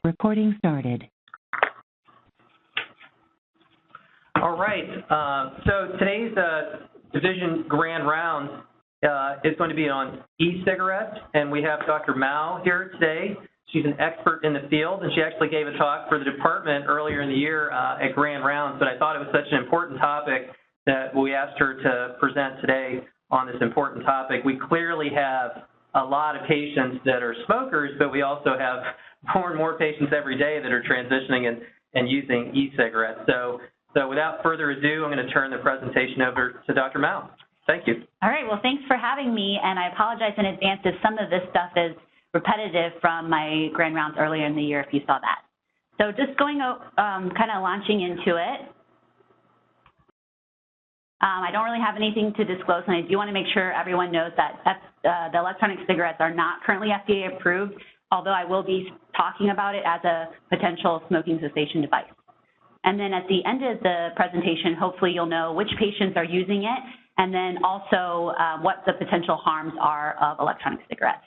Recording started. All right. So today's division grand round is going to be on e-cigarettes, and we have Dr. Mao here today. She's an expert in the field, and she actually gave a talk for the department earlier in the year at grand rounds, but I thought it was such an important topic that we asked her to present today on this important topic. We clearly have a lot of patients that are smokers, but we also have more and more patients every day that are transitioning and using e-cigarettes. So without further ado, I'm going to turn the presentation over to Dr. Mao. Thank you. All right. Well, thanks for having me, and I apologize in advance if some of this stuff is repetitive from my grand rounds earlier in the year if you saw that. So just going, kind of launching into it. I don't really have anything to disclose, and I do want to make sure everyone knows that the electronic cigarettes are not currently FDA approved, although I will be talking about it as a potential smoking cessation device. And then at the end of the presentation, hopefully you'll know which patients are using it, and then also what the potential harms are of electronic cigarettes.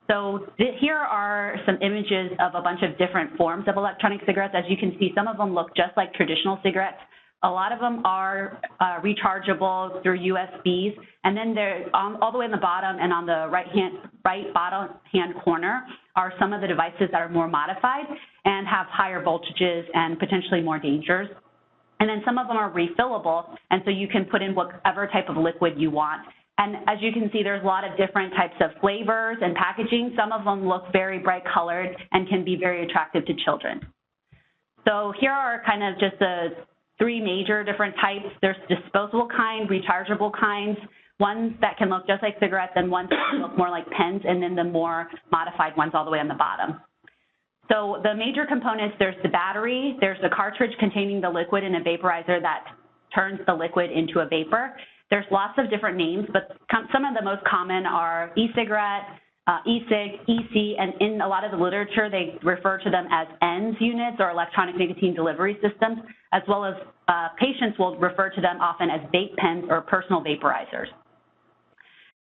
So here are some images of a bunch of different forms of electronic cigarettes. As you can see, some of them look just like traditional cigarettes. A lot of them are rechargeable through USBs, and then they're all the way on the bottom and on the right bottom hand corner are some of the devices that are more modified and have higher voltages and potentially more dangers. And then some of them are refillable, and so you can put in whatever type of liquid you want. And as you can see, there's a lot of different types of flavors and packaging. Some of them look very bright colored and can be very attractive to children. So here are kind of just the three major different types. There's disposable kind, rechargeable kinds, ones that can look just like cigarettes and ones that can look more like pens, and then the more modified ones all the way on the bottom. So the major components, there's the battery, there's the cartridge containing the liquid and a vaporizer that turns the liquid into a vapor. There's lots of different names, but some of the most common are e-cigarette, e-cig, e-c, and in a lot of the literature, they refer to them as ENDS units or electronic nicotine delivery systems, as well as patients will refer to them often as vape pens or personal vaporizers.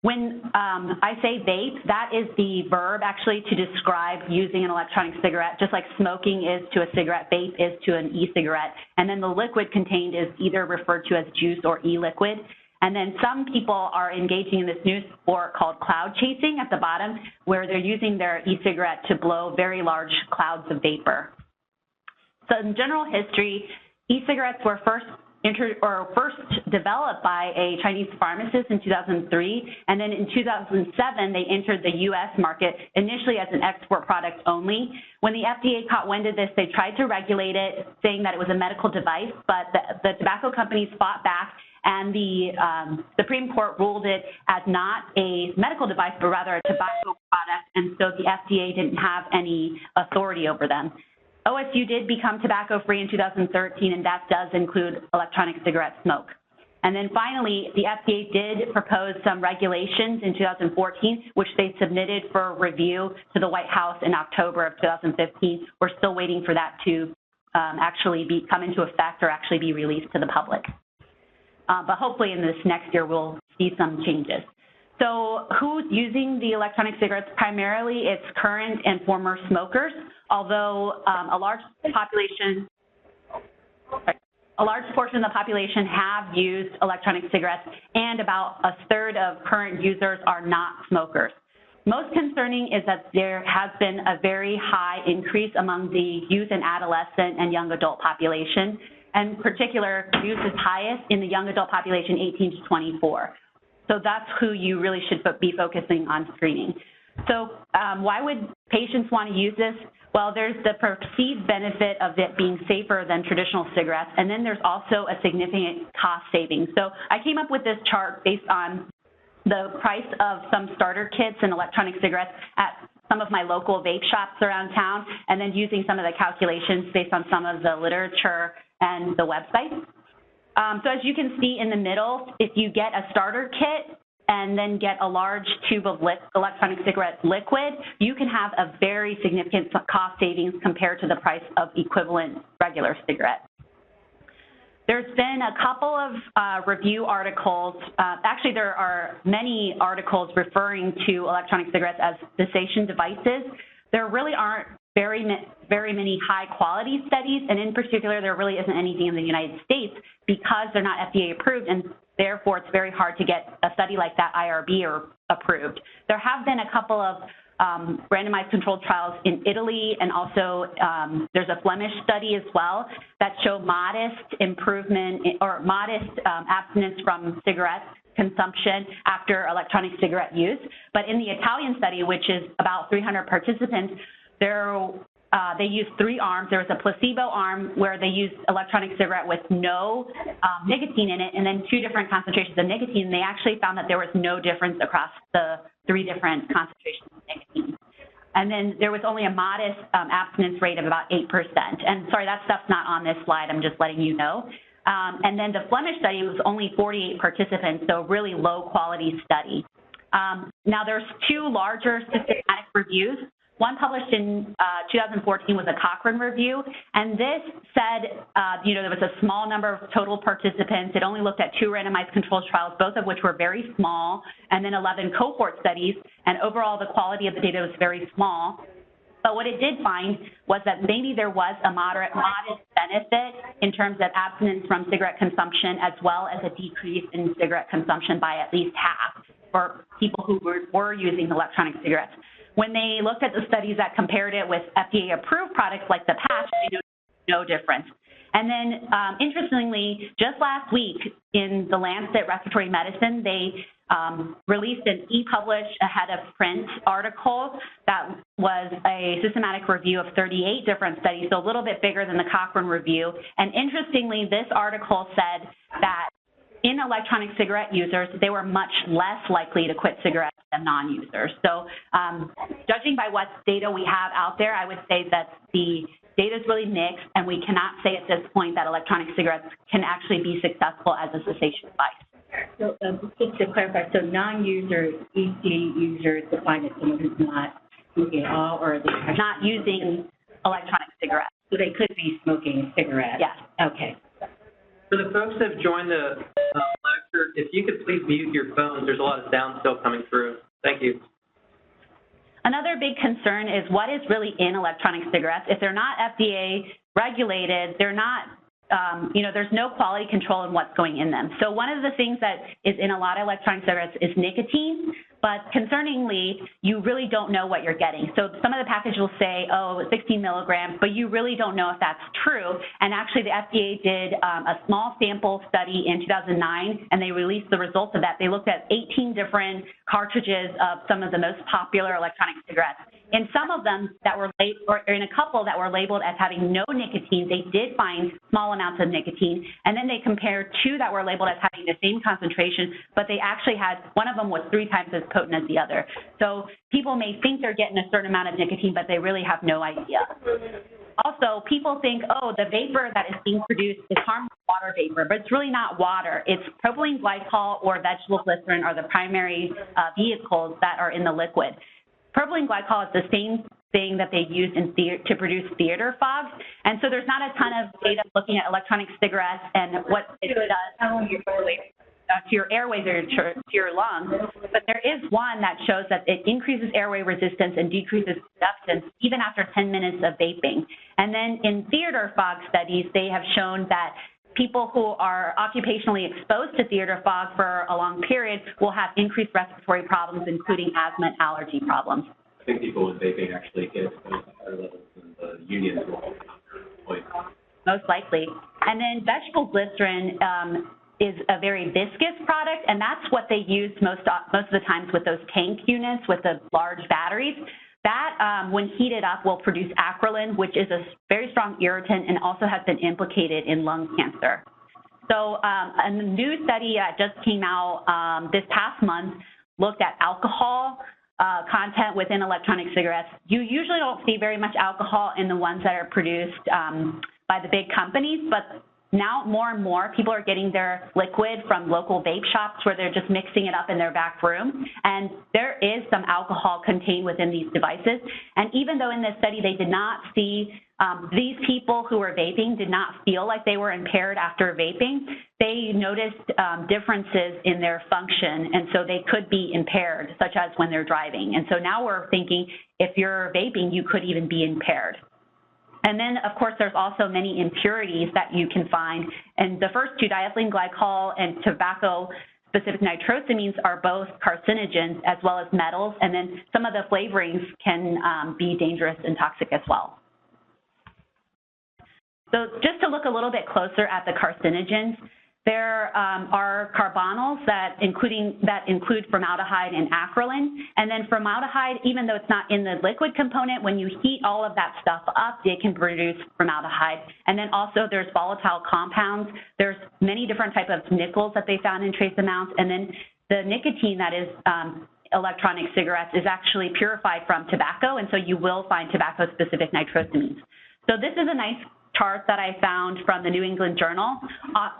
When I say vape, that is the verb actually to describe using an electronic cigarette, just like smoking is to a cigarette, vape is to an e-cigarette, and then the liquid contained is either referred to as juice or e-liquid. And then some people are engaging in this new sport called cloud chasing at the bottom, where they're using their e-cigarette to blow very large clouds of vapor. So in general history, e-cigarettes were first developed by a Chinese pharmacist in 2003, and then in 2007, they entered the U.S. market, initially as an export product only. When the FDA caught wind of this, they tried to regulate it, saying that it was a medical device, but the tobacco companies fought back, and the Supreme Court ruled it as not a medical device, but rather a tobacco product, and so the FDA didn't have any authority over them. OSU did become tobacco-free in 2013, and that does include electronic cigarette smoke. And then finally, the FDA did propose some regulations in 2014, which they submitted for review to the White House in October of 2015. We're still waiting for that to actually come into effect or actually be released to the public. But hopefully in this next year, we'll see some changes. So who's using the electronic cigarettes? Primarily, it's current and former smokers, although a large portion of the population have used electronic cigarettes, and about a third of current users are not smokers. Most concerning is that there has been a very high increase among the youth and adolescent and young adult population. And in particular, use is highest in the young adult population 18 to 24. So that's who you really should be focusing on screening. So why would patients want to use this? Well, there's the perceived benefit of it being safer than traditional cigarettes, and then there's also a significant cost savings. So I came up with this chart based on the price of some starter kits and electronic cigarettes at some of my local vape shops around town, and then using some of the calculations based on some of the literature and the website. So as you can see in the middle, if you get a starter kit and then get a large tube of electronic cigarette liquid, you can have a very significant cost savings compared to the price of equivalent regular cigarette. There's been a couple of review articles. Actually, there are many articles referring to electronic cigarettes as cessation devices. There really aren't very many high-quality studies, and in particular, there really isn't anything in the United States because they're not FDA approved, and therefore it's very hard to get a study like that IRB or approved. There have been a couple of randomized controlled trials in Italy, and also there's a Flemish study as well that show modest improvement or modest abstinence from cigarette consumption after electronic cigarette use. But in the Italian study, which is about 300 participants, they used 3 arms. There was a placebo arm where they used electronic cigarette with no nicotine in it, and then 2 different concentrations of nicotine. And they actually found that there was no difference across the 3 different concentrations of nicotine. And then there was only a modest abstinence rate of about 8%. And sorry, that stuff's not on this slide. I'm just letting you know. And then the Flemish study was only 48 participants, so really low-quality study. Now, there's 2 larger systematic reviews. One published in 2014 was a Cochrane review, and this said, there was a small number of total participants. It only looked at 2 randomized controlled trials, both of which were very small, and then 11 cohort studies, and overall the quality of the data was very small. But what it did find was that maybe there was a modest benefit in terms of abstinence from cigarette consumption, as well as a decrease in cigarette consumption by at least half for people who were using electronic cigarettes. When they looked at the studies that compared it with FDA-approved products like the patch, they noticed no difference. And then, interestingly, just last week in the Lancet Respiratory Medicine, they released an e-published ahead of print article that was a systematic review of 38 different studies, so a little bit bigger than the Cochrane review. And interestingly, this article said that in electronic cigarette users, they were much less likely to quit cigarettes than non-users. So judging by what data we have out there, I would say that the data is really mixed, and we cannot say at this point that electronic cigarettes can actually be successful as a cessation device. So just to clarify, so non-users, EC users, defined as someone who's not smoking at all, or they're not using electronic cigarettes. So they could be smoking cigarettes? Yes. Okay. For the folks that have joined the lecture, if you could please mute your phones, there's a lot of sound still coming through. Thank you. Another big concern is what is really in electronic cigarettes. If they're not FDA regulated, they're not, there's no quality control in what's going in them. So one of the things that is in a lot of electronic cigarettes is nicotine, but concerningly, you really don't know what you're getting. So some of the package will say, 16 milligrams, but you really don't know if that's true. And actually, the FDA did a small sample study in 2009, and they released the results of that. They looked at 18 different cartridges of some of the most popular electronic cigarettes. In some of them that were or in a couple that were labeled as having no nicotine, they did find small amounts of nicotine, and then they compared 2 that were labeled as having the same concentration, but they actually had, one of them was 3 times as potent as the other. So people may think they're getting a certain amount of nicotine, but they really have no idea. Also, people think, the vapor that is being produced is harmless water vapor, but it's really not water. It's propylene glycol or vegetable glycerin are the primary vehicles that are in the liquid. Propylene glycol is the same thing that they use to produce theater fogs, and so there's not a ton of data looking at electronic cigarettes and what it does to your airways or to your lungs, but there is one that shows that it increases airway resistance and decreases abstinence even after 10 minutes of vaping. And then in theater fog studies, they have shown that people who are occupationally exposed to theater fog for a long period will have increased respiratory problems, including asthma and allergy problems. I think people with vaping actually get exposed to higher levels than the unions will. Most likely. And then vegetable glycerin is a very viscous product, and that's what they use most of the times with those tank units with the large batteries. That, when heated up, will produce acrolein, which is a very strong irritant and also has been implicated in lung cancer. So a new study that just came out this past month looked at alcohol content within electronic cigarettes. You usually don't see very much alcohol in the ones that are produced by the big companies, but now more and more people are getting their liquid from local vape shops where they're just mixing it up in their back room. And there is some alcohol contained within these devices. And even though in this study they did not see these people who were vaping did not feel like they were impaired after vaping, they noticed differences in their function, and so they could be impaired, such as when they're driving. And so now we're thinking if you're vaping, you could even be impaired. And then, of course, there's also many impurities that you can find. And the first two, diethylene glycol and tobacco-specific nitrosamines, are both carcinogens as well as metals. And then some of the flavorings can be dangerous and toxic as well. So just to look a little bit closer at the carcinogens, there are carbonyls that include formaldehyde and acrolein. And then formaldehyde, even though it's not in the liquid component, when you heat all of that stuff up, it can produce formaldehyde. And then also there's volatile compounds. There's many different types of nickels that they found in trace amounts. And then the nicotine that is electronic cigarettes is actually purified from tobacco, and so you will find tobacco-specific nitrosamines. So this is a nice chart that I found from the New England Journal.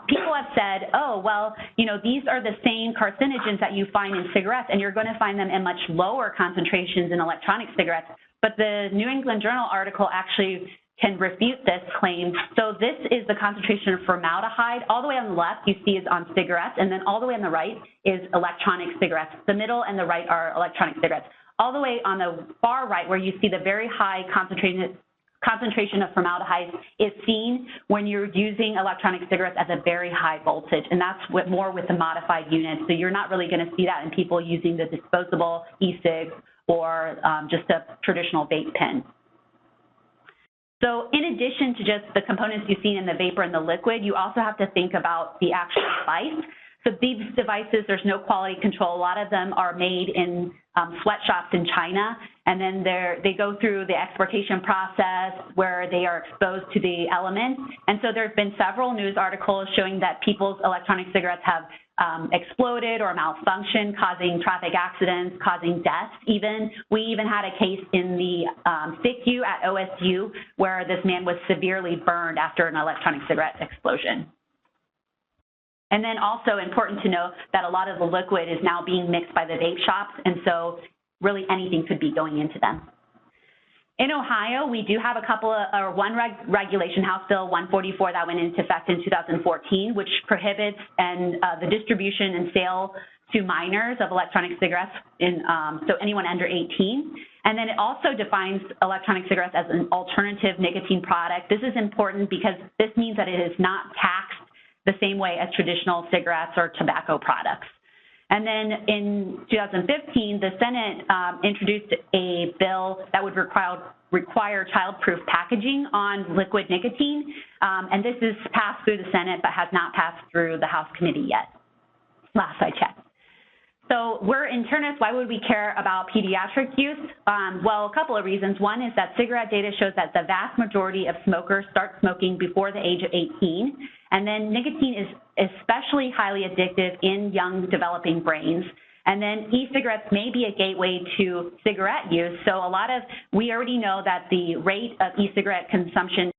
People have said, oh, well, you know, these are the same carcinogens that you find in cigarettes, and you're going to find them in much lower concentrations in electronic cigarettes. But the New England Journal article actually can refute this claim. So this is the concentration of formaldehyde. All the way on the left you see is on cigarettes, and then all the way on the right is electronic cigarettes. The middle and the right are electronic cigarettes. All the way on the far right, where you see the very high concentration of formaldehyde, is seen when you're using electronic cigarettes at a very high voltage, and that's more with the modified units. So you're not really going to see that in people using the disposable e-cigs or just a traditional vape pen. So in addition to just the components you've seen in the vapor and the liquid, you also have to think about the actual device. So these devices, there's no quality control. A lot of them are made in sweatshops in China, and then they go through the exportation process where they are exposed to the elements. And so there's been several news articles showing that people's electronic cigarettes have exploded or malfunctioned, causing traffic accidents, causing deaths even. We even had a case in the SICU at OSU where this man was severely burned after an electronic cigarette explosion. And then also important to know that a lot of the liquid is now being mixed by the vape shops, and so really anything could be going into them. In Ohio, we do have one regulation, House Bill 144, that went into effect in 2014, which prohibits the distribution and sale to minors of electronic cigarettes, so anyone under 18. And then it also defines electronic cigarettes as an alternative nicotine product. This is important because this means that it is not taxed the same way as traditional cigarettes or tobacco products. And then in 2015, the Senate introduced a bill that would require child-proof packaging on liquid nicotine, and this is passed through the Senate but has not passed through the House committee yet, last I checked. So we're internists. Why would we care about pediatric use? Well, a couple of reasons. One is that cigarette data shows that the vast majority of smokers start smoking before the age of 18. And then nicotine is especially highly addictive in young developing brains. And then e-cigarettes may be a gateway to cigarette use. So we already know that the rate of e-cigarette consumption